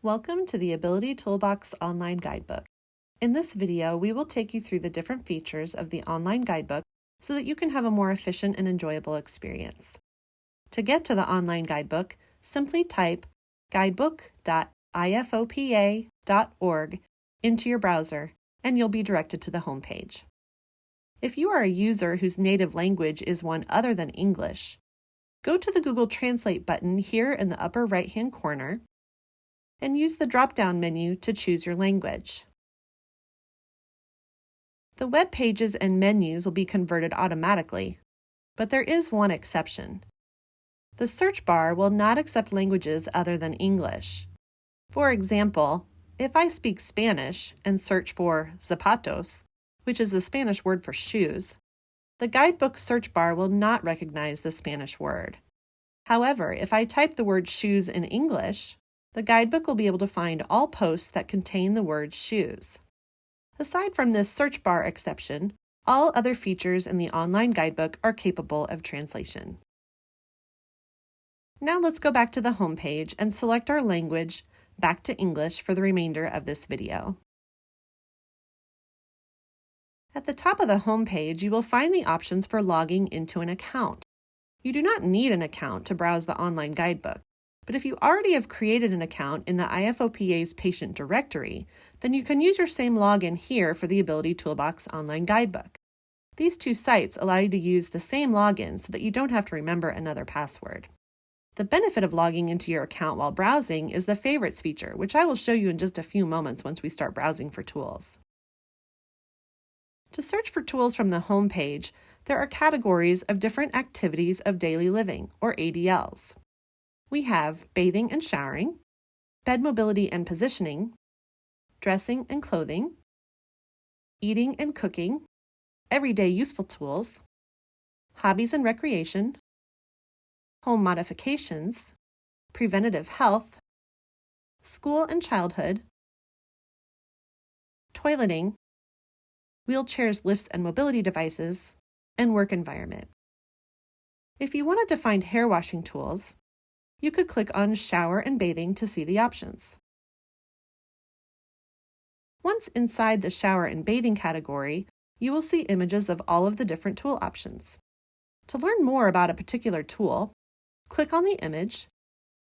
Welcome to the Ability Toolbox Online Guidebook. In this video, we will take you through the different features of the online guidebook so that you can have a more efficient and enjoyable experience. To get to the online guidebook, simply type guidebook.ifopa.org into your browser and you'll be directed to the home page. If you are a user whose native language is one other than English, go to the Google Translate button here in the upper right-hand corner and use the drop-down menu to choose your language. The web pages and menus will be converted automatically, but there is one exception. The search bar will not accept languages other than English. For example, if I speak Spanish and search for zapatos, which is the Spanish word for shoes, the guidebook search bar will not recognize the Spanish word. However, if I type the word shoes in English, the guidebook will be able to find all posts that contain the word shoes. Aside from this search bar exception, all other features in the online guidebook are capable of translation. Now let's go back to the home page and select our language back to English for the remainder of this video. At the top of the home page, you will find the options for logging into an account. You do not need an account to browse the online guidebook, but if you already have created an account in the IFOPA's patient directory, then you can use your same login here for the Ability Toolbox Online Guidebook. These two sites allow you to use the same login so that you don't have to remember another password. The benefit of logging into your account while browsing is the Favorites feature, which I will show you in just a few moments once we start browsing for tools. To search for tools from the home page, there are categories of different activities of daily living, or ADLs. We have bathing and showering, bed mobility and positioning, dressing and clothing, eating and cooking, everyday useful tools, hobbies and recreation, home modifications, preventative health, school and childhood, toileting, wheelchairs, lifts, and mobility devices, and work environment. If you wanted to find hair washing tools, you could click on Shower and Bathing to see the options. Once inside the Shower and Bathing category, you will see images of all of the different tool options. To learn more about a particular tool, click on the image,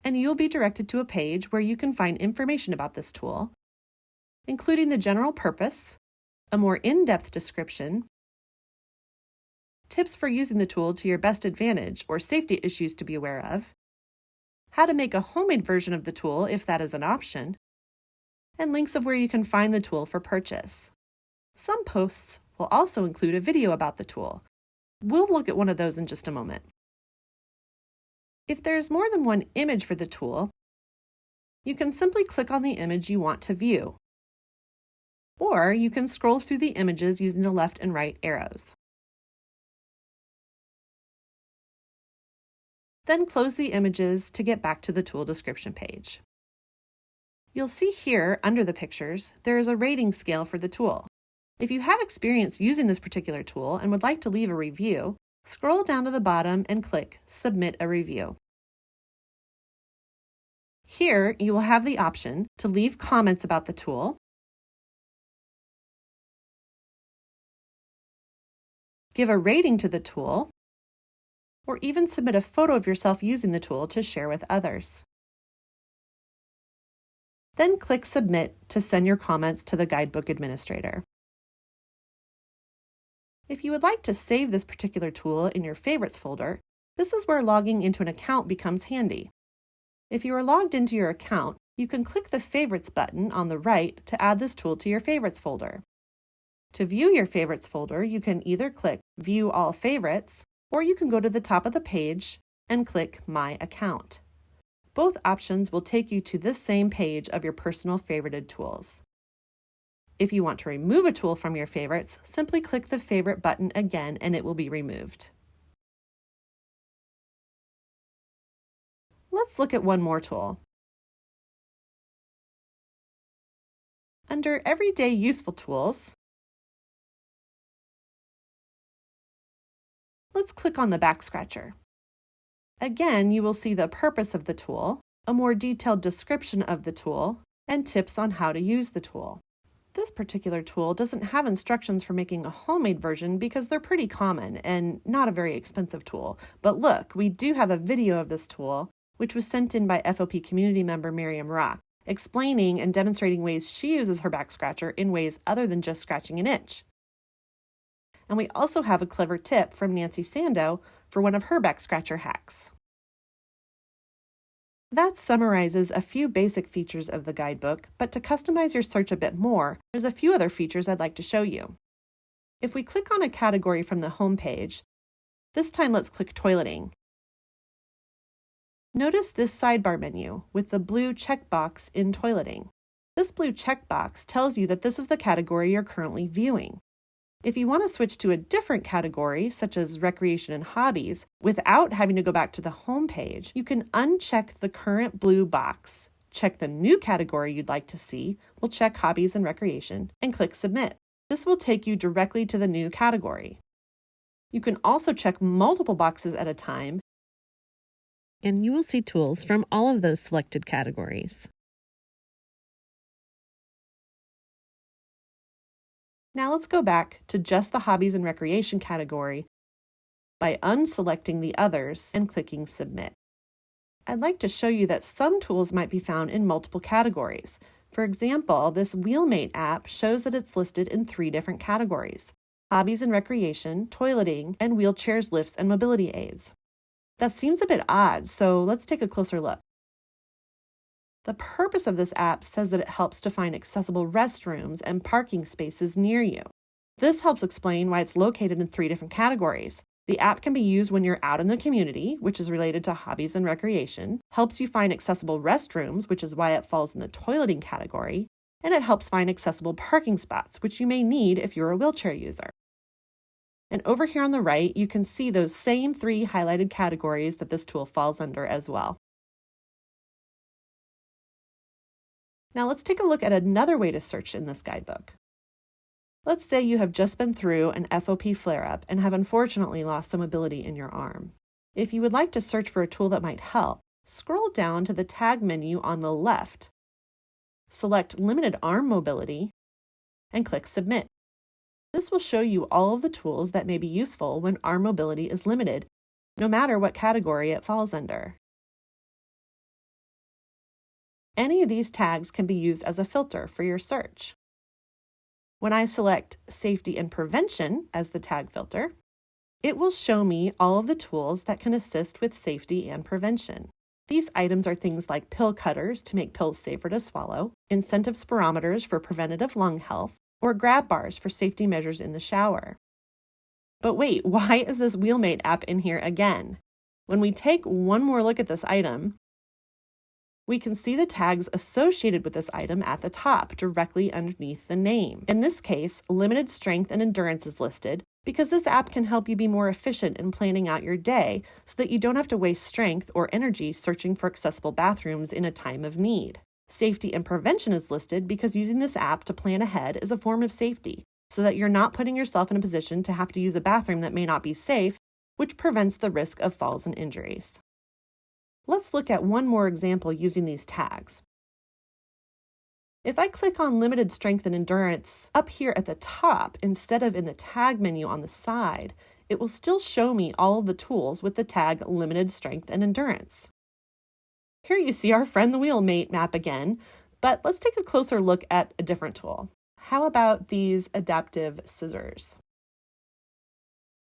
and you'll be directed to a page where you can find information about this tool, including the general purpose, a more in-depth description, tips for using the tool to your best advantage or safety issues to be aware of, how to make a homemade version of the tool if that is an option, and links of where you can find the tool for purchase. Some posts will also include a video about the tool. We'll look at one of those in just a moment. If there's more than one image for the tool, you can simply click on the image you want to view, or you can scroll through the images using the left and right arrows. Then close the images to get back to the tool description page. You'll see here, under the pictures, there is a rating scale for the tool. If you have experience using this particular tool and would like to leave a review, scroll down to the bottom and click Submit a Review. Here, you will have the option to leave comments about the tool, give a rating to the tool, or even submit a photo of yourself using the tool to share with others. Then click Submit to send your comments to the guidebook administrator. If you would like to save this particular tool in your Favorites folder, this is where logging into an account becomes handy. If you are logged into your account, you can click the Favorites button on the right to add this tool to your Favorites folder. To view your Favorites folder, you can either click View All Favorites, or you can go to the top of the page and click My Account. Both options will take you to this same page of your personal favorited tools. If you want to remove a tool from your favorites, simply click the Favorite button again and it will be removed. Let's look at one more tool. Under Everyday Useful Tools, let's click on the back scratcher. Again, you will see the purpose of the tool, a more detailed description of the tool, and tips on how to use the tool. This particular tool doesn't have instructions for making a homemade version because they're pretty common and not a very expensive tool. But look, we do have a video of this tool, which was sent in by FOP community member Miriam Rock, explaining and demonstrating ways she uses her back scratcher in ways other than just scratching an itch. And we also have a clever tip from Nancy Sando for one of her back scratcher hacks. That summarizes a few basic features of the guidebook, but to customize your search a bit more, there's a few other features I'd like to show you. If we click on a category from the home page, this time let's click toileting. Notice this sidebar menu with the blue checkbox in toileting. This blue checkbox tells you that this is the category you're currently viewing. If you want to switch to a different category, such as recreation and hobbies, without having to go back to the home page, you can uncheck the current blue box, check the new category you'd like to see, we'll check hobbies and recreation, and click submit. This will take you directly to the new category. You can also check multiple boxes at a time, and you will see tools from all of those selected categories. Now let's go back to just the hobbies and recreation category by unselecting the others and clicking submit. I'd like to show you that some tools might be found in multiple categories. For example, this Wheelmate app shows that it's listed in 3 different categories: hobbies and recreation, toileting, and wheelchairs, lifts, and mobility aids. That seems a bit odd, so let's take a closer look. The purpose of this app says that it helps to find accessible restrooms and parking spaces near you. This helps explain why it's located in 3 different categories. The app can be used when you're out in the community, which is related to hobbies and recreation, helps you find accessible restrooms, which is why it falls in the toileting category, and it helps find accessible parking spots, which you may need if you're a wheelchair user. And over here on the right, you can see those same 3 highlighted categories that this tool falls under as well. Now let's take a look at another way to search in this guidebook. Let's say you have just been through an FOP flare-up and have unfortunately lost some mobility in your arm. If you would like to search for a tool that might help, scroll down to the tag menu on the left, select Limited Arm Mobility, and click Submit. This will show you all of the tools that may be useful when arm mobility is limited, no matter what category it falls under. Any of these tags can be used as a filter for your search. When I select Safety and Prevention as the tag filter, it will show me all of the tools that can assist with safety and prevention. These items are things like pill cutters to make pills safer to swallow, incentive spirometers for preventative lung health, or grab bars for safety measures in the shower. But wait, why is this Wheelmate app in here again? When we take one more look at this item, we can see the tags associated with this item at the top, directly underneath the name. In this case, limited strength and endurance is listed because this app can help you be more efficient in planning out your day so that you don't have to waste strength or energy searching for accessible bathrooms in a time of need. Safety and prevention is listed because using this app to plan ahead is a form of safety, so that you're not putting yourself in a position to have to use a bathroom that may not be safe, which prevents the risk of falls and injuries. Let's look at one more example using these tags. If I click on Limited Strength and Endurance up here at the top instead of in the tag menu on the side, it will still show me all of the tools with the tag Limited Strength and Endurance. Here you see our friend the Wheelmate map again, but let's take a closer look at a different tool. How about these adaptive scissors?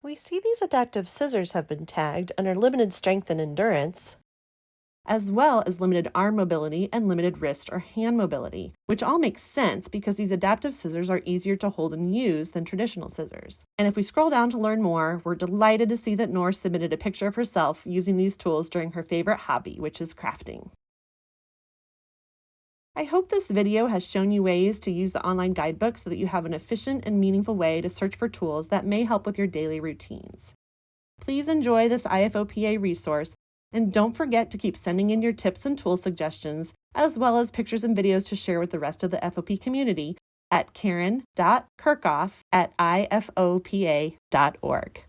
We see these adaptive scissors have been tagged under Limited Strength and Endurance, as well as limited arm mobility and limited wrist or hand mobility, which all makes sense because these adaptive scissors are easier to hold and use than traditional scissors. And if we scroll down to learn more, we're delighted to see that Nor submitted a picture of herself using these tools during her favorite hobby, which is crafting. I hope this video has shown you ways to use the online guidebook so that you have an efficient and meaningful way to search for tools that may help with your daily routines. Please enjoy this IFOPA resource, and don't forget to keep sending in your tips and tool suggestions, as well as pictures and videos to share with the rest of the FOP community at karen.kirchhoff@ifopa.org.